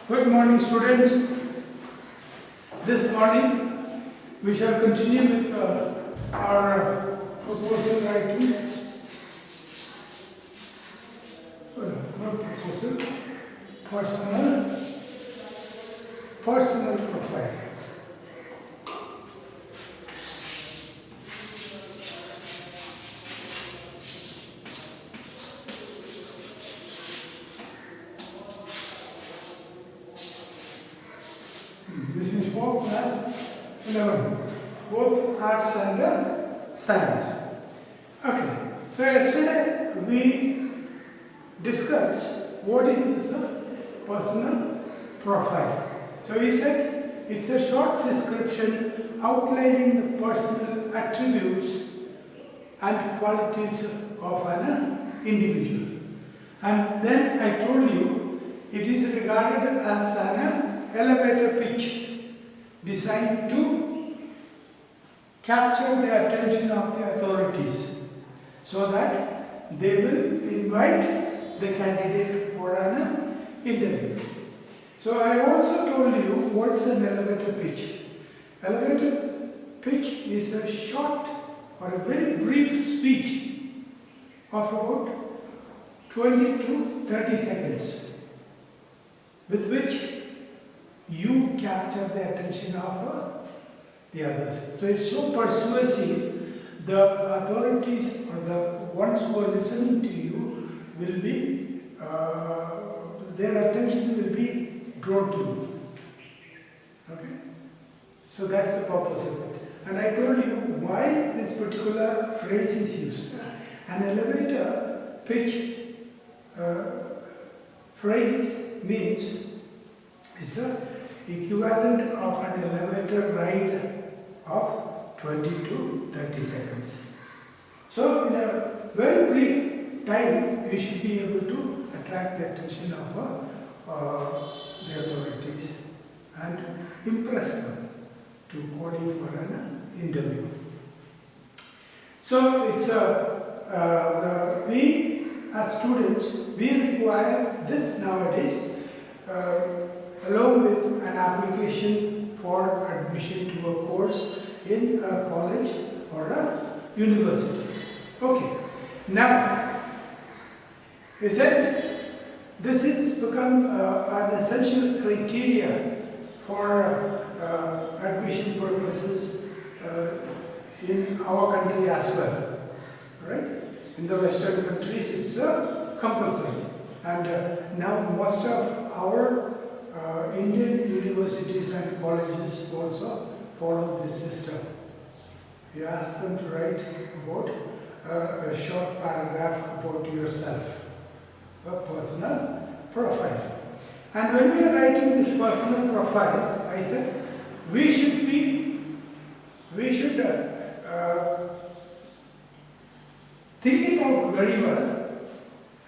Good morning, students. This morning we shall continue with our proposal writing. Not proposal, personal profile. This is for class 11, both arts and science. Okay, so yesterday we discussed what is this personal profile. So we said it's a short description outlining the personal attributes and qualities of an individual. And then I told you it is regarded as an elevator pitch designed to capture the attention of the authorities so that they will invite the candidate for an interview. So I also told you what's an elevator pitch. Elevator pitch is a short or a very brief speech of about 20 to 30 seconds with which you capture the attention of the others. So it's so persuasive, the authorities or the ones who are listening to you will be, their attention will be drawn to you. Okay? So that's the purpose of it. And I told you why this particular phrase is used. An elevator pitch phrase means it's a equivalent of an elevator ride of 20 to 30 seconds. So in a very brief time, you should be able to attract the attention of the authorities and impress them to call you for an interview. So it's we as students, we require this nowadays along with an application for admission to a course in a college or a university. Okay. Now, it says this has become an essential criteria for admission purposes in our country as well. Right? In the Western countries, it's compulsory. And now most of our Indian universities and colleges also follow this system. You ask them to write about a short paragraph about yourself, a personal profile. And when we are writing this personal profile, I said we should think it out very well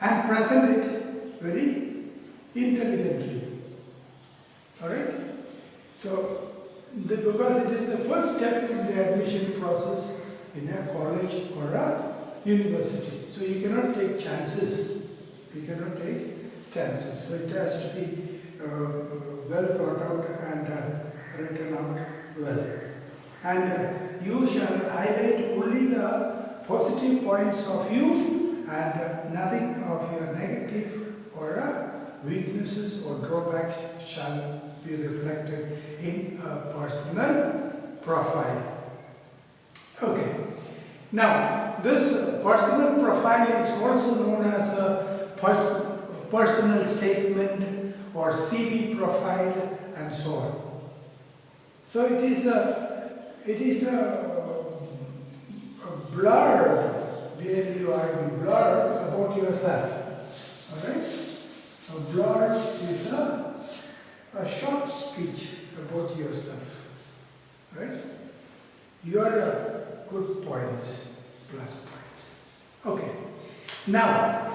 and present it very intelligently. Alright? So, because it is the first step in the admission process in a college or a university. So you cannot take chances. You cannot take chances. So it has to be well thought out and written out well. And you shall highlight only the positive points of you and nothing of your negative or weaknesses or drawbacks shall be reflected in a personal profile. Okay. Now, this personal profile is also known as a personal statement or CV profile and so on. So it is a blurb, where you are blurb about yourself. Alright? A blurb is a short speech about yourself. Right? Your good points, plus points. Okay. Now,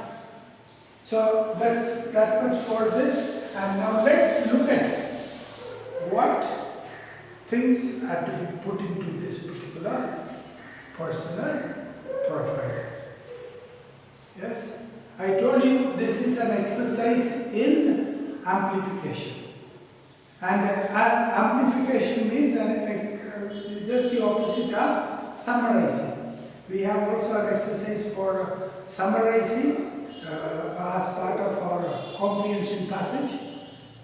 so that much for this. And now let's look at what things are to be put into this particular personal profile. Yes? I told you this is an exercise in amplification. And amplification means just the opposite of summarizing. We have also an exercise for summarizing as part of our comprehension passage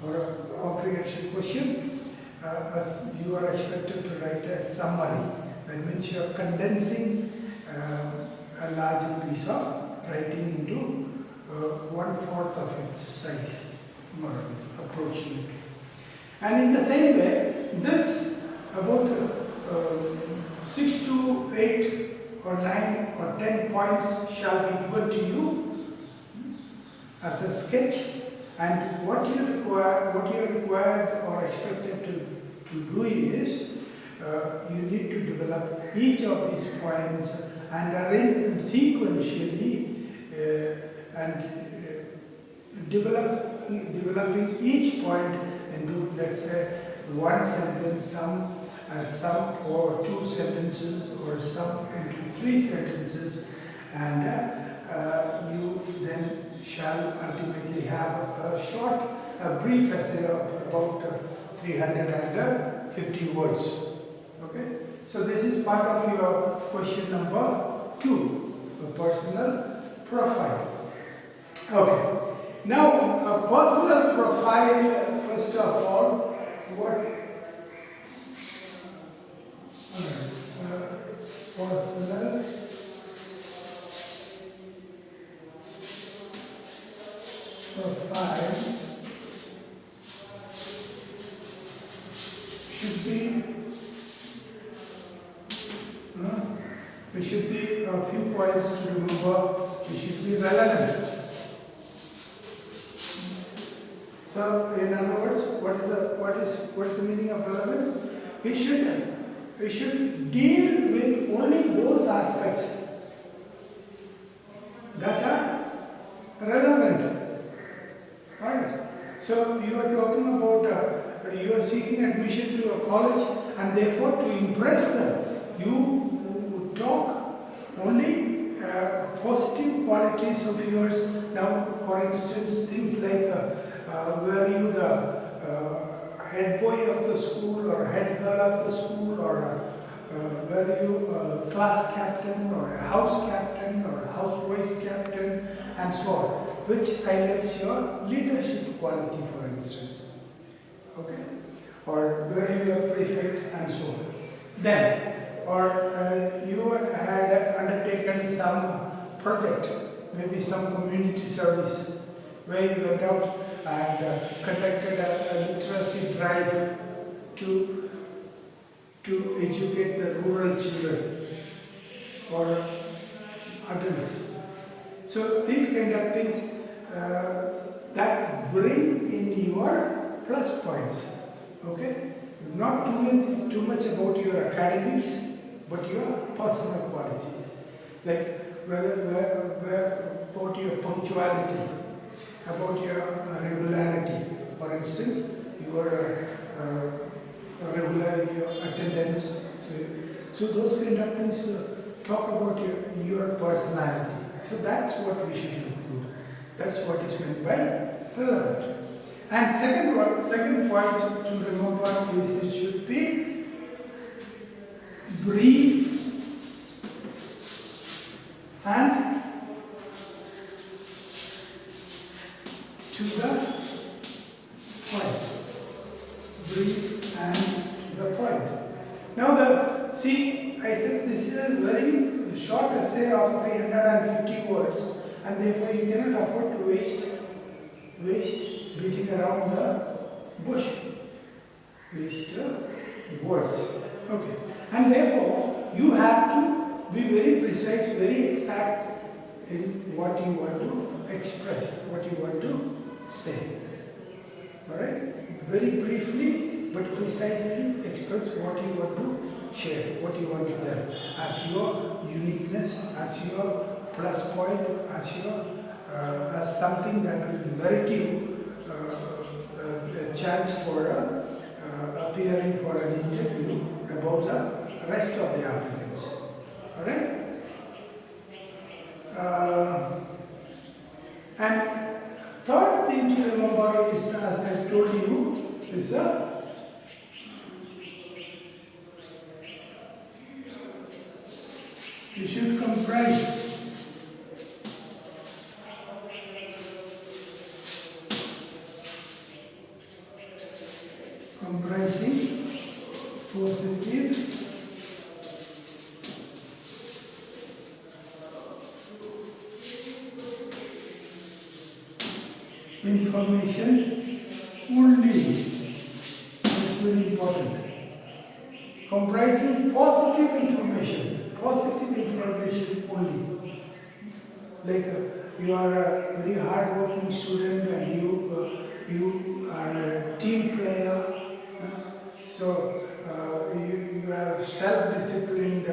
or a comprehension question. As you are expected to write a summary. That means you are condensing a large piece of writing into 1/4 of its size, more or less, approximately. And in the same way, this about 6 to 8 or 9 or 10 points shall be given to you as a sketch, and what you are required or expected to do is you need to develop each of these points and arrange them sequentially and developing each point into, let's say, one sentence, some or two sentences, or some into 3 sentences, and you then shall ultimately have a brief essay of about 350 words. Okay? So this is part of your question number 2, the personal profile. Okay. Now, a personal profile, first of all, personal profile should be, we should be a few points to remember. We should be relevant. So, in other words, what is the meaning of relevance? We should deal with only those aspects that are relevant. Alright. So you are talking about you are seeking admission to a college, and therefore to impress them, you talk only positive qualities of yours. Now, for instance, things like were you the head boy of the school or head girl of the school, or were you a class captain or a house captain or a house vice captain, and so on, which highlights your leadership quality, for instance. Okay? Or were you a prefect, and so on. Then, or you had undertaken some project, maybe some community service, where you went out and conducted a literacy drive to educate the rural children or adults. So these kind of things that bring in your plus points. Okay? Not too much about your academics, but your personal qualities. Like about your punctuality, about your regularity. For instance, your regular your attendance. So those kind of things talk about your personality. So that's what we should include. That's what is meant by relevant. And second point to remember is it should be brief and to the point. Brief and to the point. Now I said this is a very short essay of 350 words, and therefore you cannot afford to waste beating around the bush. Waste words. Okay. And therefore you have to be very precise, very exact in what you want to express, what you want to say. Alright? Very briefly but precisely express what you want to share, what you want to tell as your uniqueness, as your plus point, as something that will merit you a chance for appearing for an interview above the rest of the applicants. Alright? And third thing to remember is, as I told you, is the You should comprise. Comprising positive information only. That's very important. Comprising positive information only. Like you are a very hard-working student and you are a team player. So you are self-disciplined.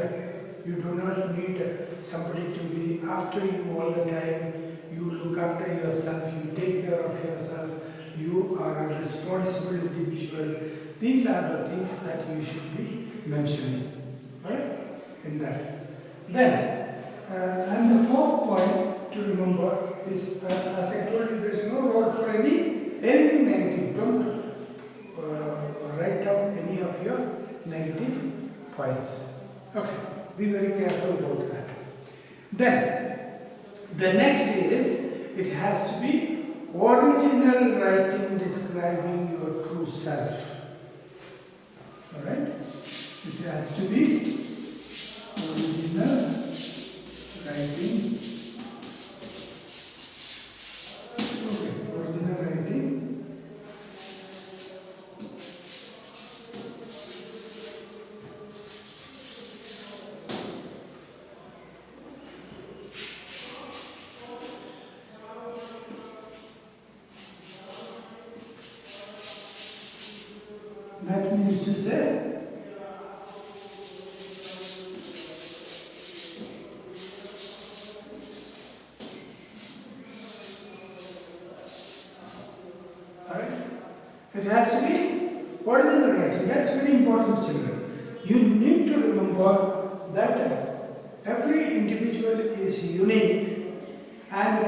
You do not need somebody to be after you all the time. You look after yourself. You take care of yourself. You are a responsible individual. These are the things that you should be mentioning. Alright? In that. Then, and the fourth point to remember is, as I told you, there is no role for anything negative. Don't write down any of your negative points. Okay, be very careful about that. Then, the next is, it has to be original writing describing your true self. Alright? It has to be original writing. Okay, original writing. That means to say, it has to be original writing. That's very important, children. You need to remember that every individual is unique, and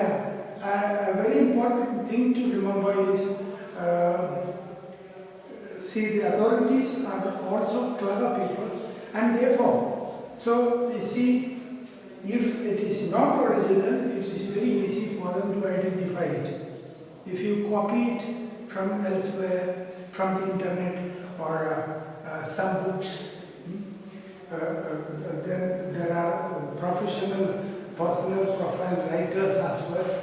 a very important thing to remember is, see, the authorities are also clever people, and therefore, so you see, if it is not original, it is very easy for them to identify it. If you copy it from elsewhere, from the internet or some books, then there are professional personal profile writers as well.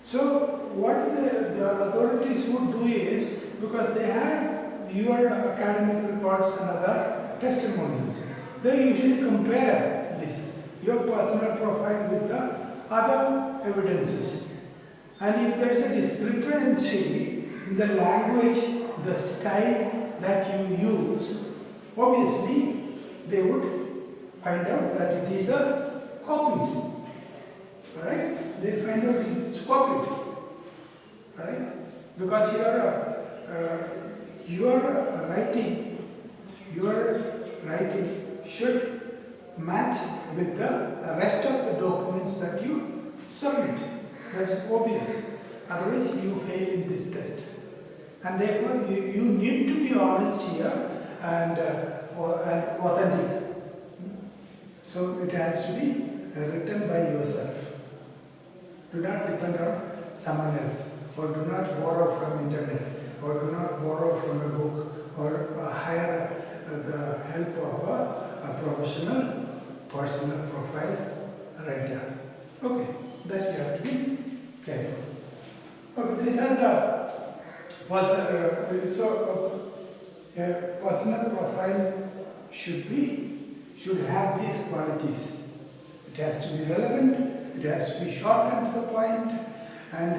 So what the authorities would do is, because they have your academic records and other testimonials, they usually compare this, your personal profile with the other evidences. And if there is a discrepancy in the language, the style that you use, obviously they would find out that it is a copy. Alright? They find out it's copied. Alright? Because your writing should match with the rest of the documents that you submit. That's obvious. Otherwise, you fail in this test. And therefore, you need to be honest here and authentic. So it has to be written by yourself. Do not depend on someone else, or do not borrow from internet, or do not borrow from a book, or hire the help of a professional personal profile writer. Okay, that you have to be careful. Okay, these are the personal profile should have these qualities. It has to be relevant, it has to be short and to the point, and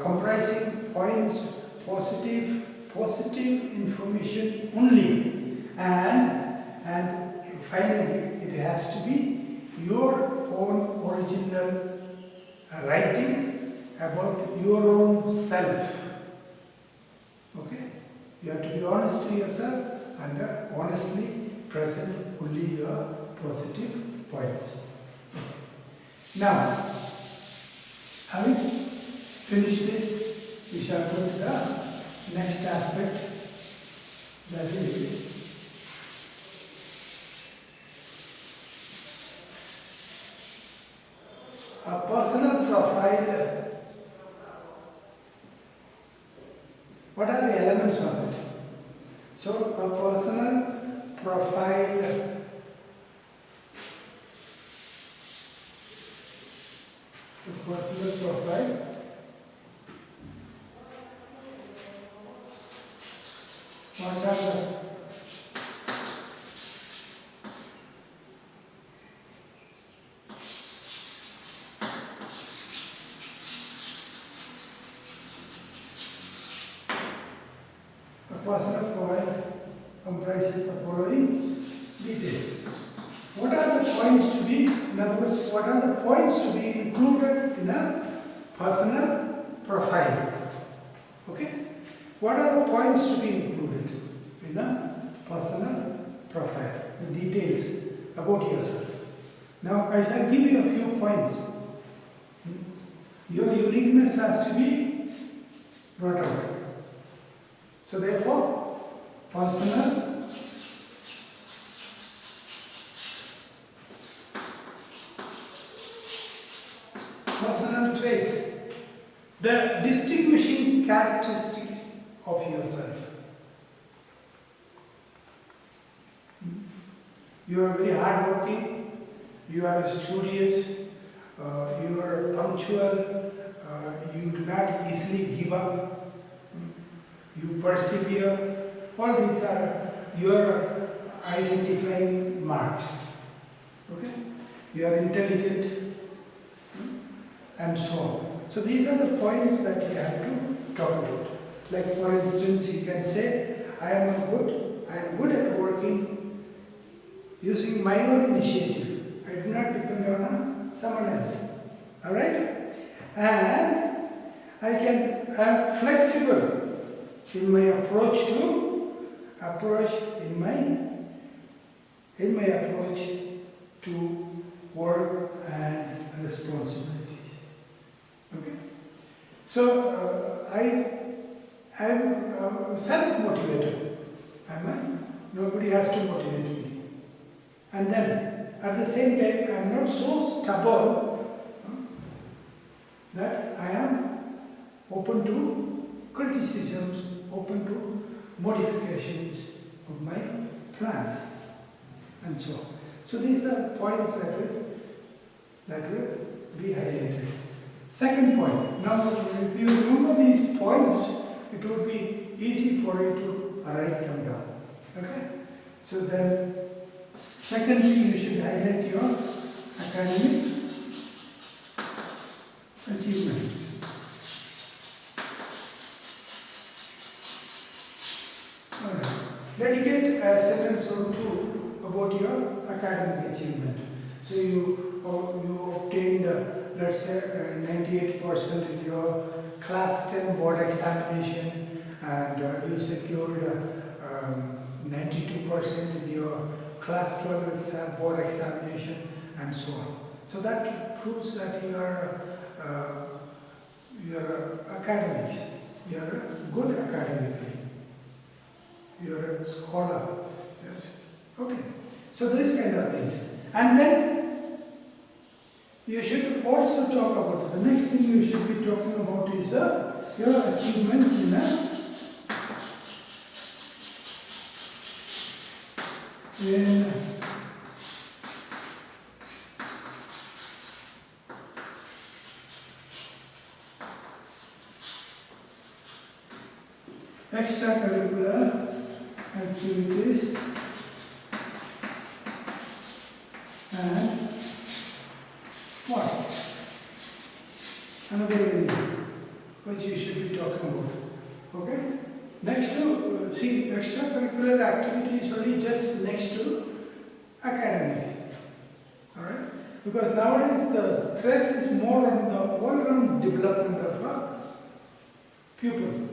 comprising points, positive information only, and finally it has to be your own original writing about your own self. Okay? You have to be honest to yourself and honestly present only your positive points. Now, having finished this, we shall go to the next aspect, that is a personal profile, what are the elements of it? So a personal profile what are the personal profile comprises the following details. What are the points to be, in other words, what are the points to be included in a personal profile? Okay? What are the points to be included in a personal profile? The details about yourself. Now, I shall give you a few points. Your uniqueness has to be brought out. So therefore, personal traits, the distinguishing characteristics of yourself. You are very hardworking, you are studious, you are punctual, you do not easily give up, you persevere. All these are your identifying marks. Okay? You are intelligent, and so on. So these are the points that you have to talk about. Like for instance, you can say, I am good at working using my own initiative. I do not depend on someone else. Alright? And I am flexible in my approach to work and responsibilities. Okay? So I am self-motivated. Am I? Nobody has to motivate me. And then at the same time, I am not so stubborn that I am open to criticisms, open to modifications of my plans, and so on. So these are points that will be highlighted. Second point. Now, if you remember these points, it would be easy for you to write them down. Okay? So then, secondly, you should highlight your academic achievements. Alright. Dedicate a sentence or two about your academic achievement. So you obtained, let's say, 98% in your class 10 board examination, and you secured 92% in your class 12 board examination, and so on. So that proves that you are academics. You are good academically. You are a scholar. Yes. Okay. So these kind of things. And then you should also talk about, the next thing you should be talking about is your achievements in extracurricular activities and sports. Another area which you should be talking about. Okay? Next to, see, extracurricular activity is only just next to academics. Alright? Because nowadays the stress is more on the all-round development of a pupil,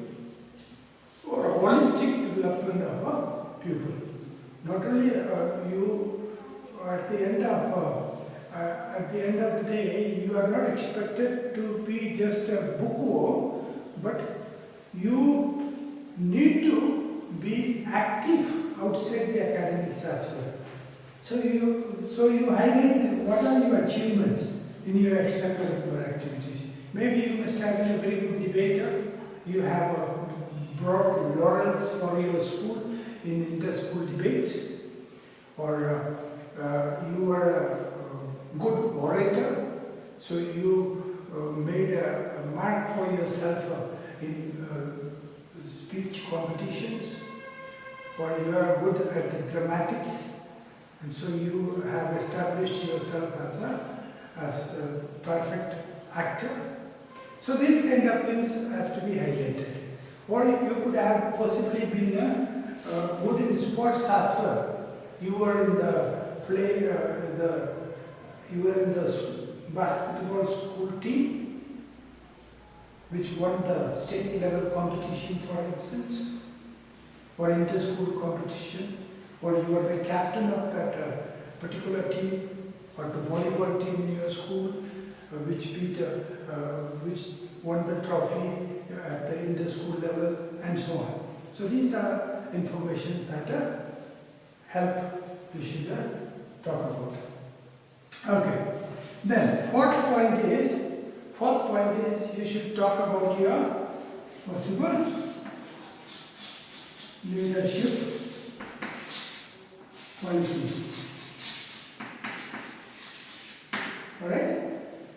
or a holistic development of a pupil. Not only you at the end of the day, you are not expected to be just a bookworm, but you need to be active outside the academics as well. So you highlight what are your achievements. in your extracurricular activities. Maybe you must have been a very good debater. You have brought laurels for your school in inter-school debates, or you are a good orator, so you made a mark for yourself in speech competitions, or you are good at dramatics, and so you have established yourself as a perfect actor. So these kind of things has to be highlighted. Or you could have possibly been good in sports as well. You were in the play, you were in the basketball school team, which won the state level competition, for instance, or inter-school competition, or you were the captain of that particular team, or the volleyball team in your school, which won the trophy at the inter-school level, and so on. So these are information that help you should talk about. Okay. Then fourth point is you should talk about your possible leadership qualities. Alright?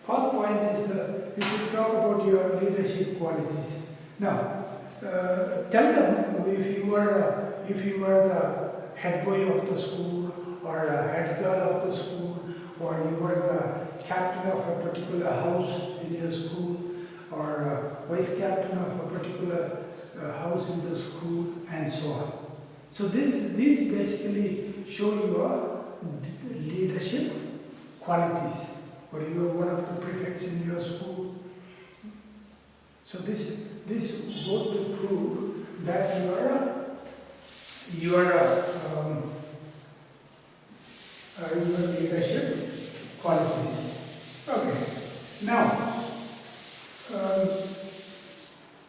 Fourth point is you should talk about your leadership qualities. Now, tell them if you were the head boy of the school, or a head girl of the school, or you were the captain of a particular house in your school, or vice captain of a particular house in the school, and so on. So these basically show your leadership qualities, or you are one of the prefects in your school. So this goes to prove that your leadership qualities. Okay. Now,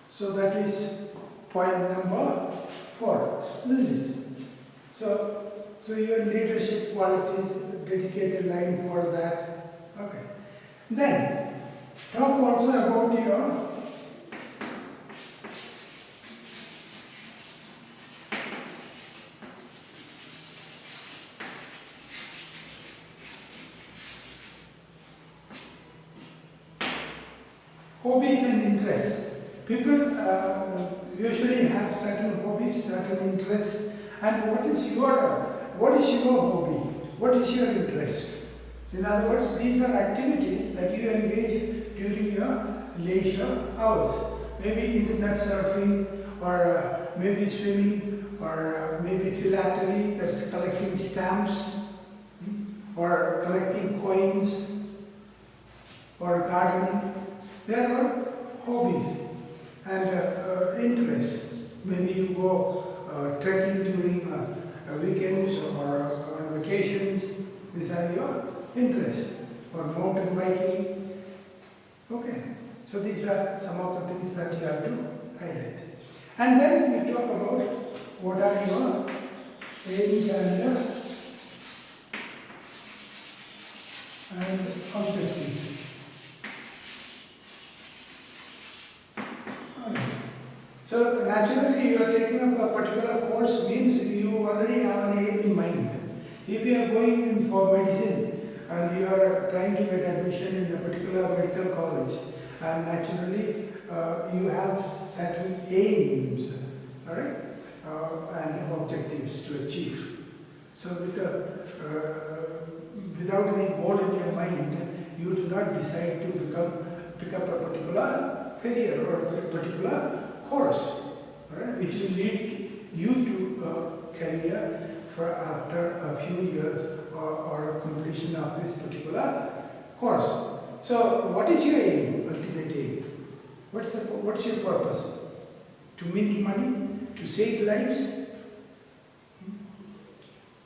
so that is point number 4, isn't it? So your leadership qualities, dedicate a line for that. Okay. Then talk also about your hobbies and interests. People usually have certain hobbies, certain interests, and what is your hobby? What is your interest? In other words, these are activities that you engage during your leisure hours. Maybe internet surfing, or maybe swimming, or maybe philately, that's collecting stamps, or collecting coins, or gardening. There are hobbies and interests. Maybe you go trekking during weekends or on vacations. These are your interests. Or mountain biking. Okay. So these are some of the things that you have to highlight. And then we talk about what are your aims and objectives. So naturally you are taking up a particular course means you already have an aim in mind. If you are going in for medicine and you are trying to get admission in a particular medical college, and naturally you have certain aims, alright, and objectives to achieve. So without any goal in your mind, you do not decide to pick up a particular career or a particular course, right, which will lead you to a career for after a few years or completion of this particular course. So, what is your aim, ultimate aim? What's your purpose? To mint money? To save lives?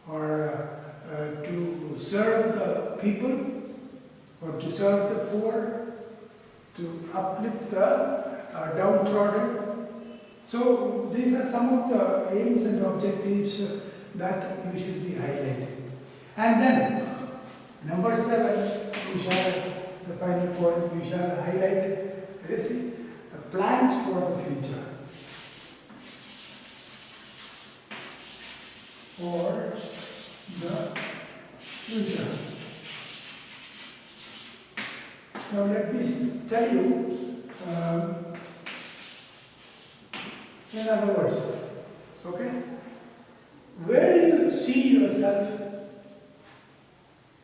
Or to serve the people? Or to serve the poor? To uplift the downtrodden? So these are some of the aims and objectives that you should be highlighting. And then number 7, we shall the final point, you shall highlight this, plans for the future. For the future. Now let me tell you, in other words, okay, where do you see yourself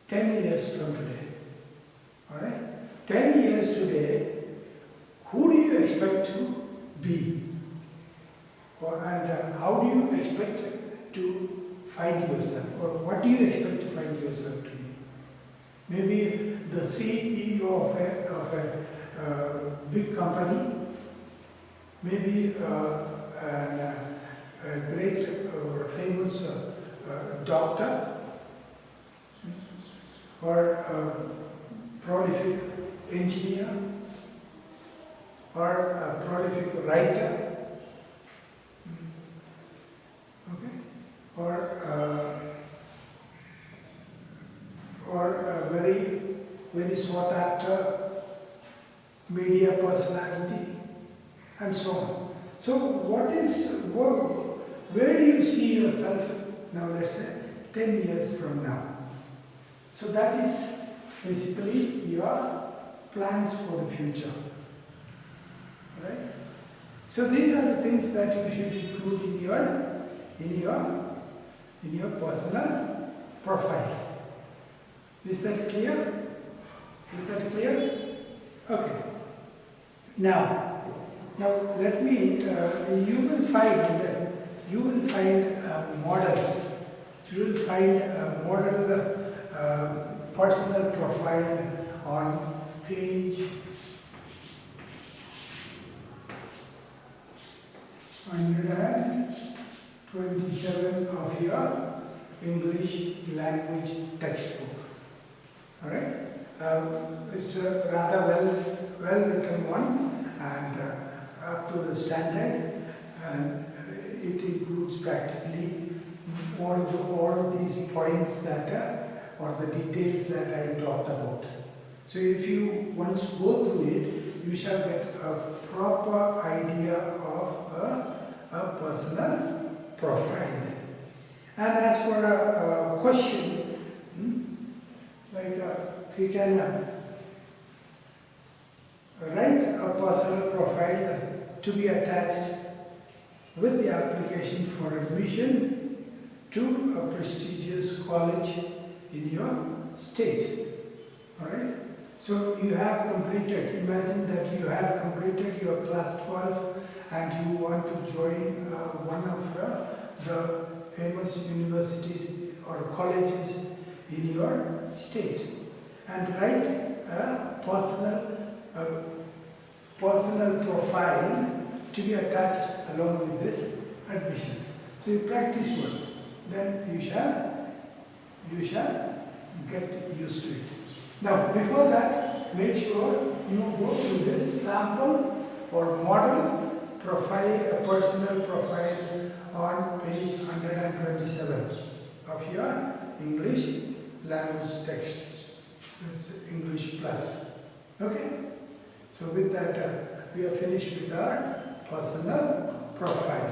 10 years from today? Alright? 10 years today, who do you expect to be? And how do you expect to find yourself? Or what do you expect to find yourself to be? Maybe the CEO of a big company, maybe a great or famous doctor, or a prolific engineer, or a prolific writer, okay, or a very sought after media personality, and so on. So where do you see yourself now, let's say 10 years from now? So that is basically your plans for the future. Right? So these are the things that you should include in your personal profile. Is that clear? Is that clear? Okay. Now let me. You will find a model. You will find a model personal profile on page 127 of your English language textbook. All right. It's a rather well written one, and up to the standard, and it includes practically all these points that or the details that I talked about. So if you once go through it, you shall get a proper idea of a personal profile. And as for a question, like you can write a personal profile to be attached with the application for admission to a prestigious college in your state. Alright? So you have completed, imagine that you have completed your class 12 and you want to join one of the famous universities or colleges in your state, and write a personal profile to be attached along with this admission. So you practice one, then you shall get used to it. Now before that, make sure you go through this sample or model profile, a personal profile on page 127 of your English language text. That's English Plus. Okay? So with that, we are finished with our personal profile.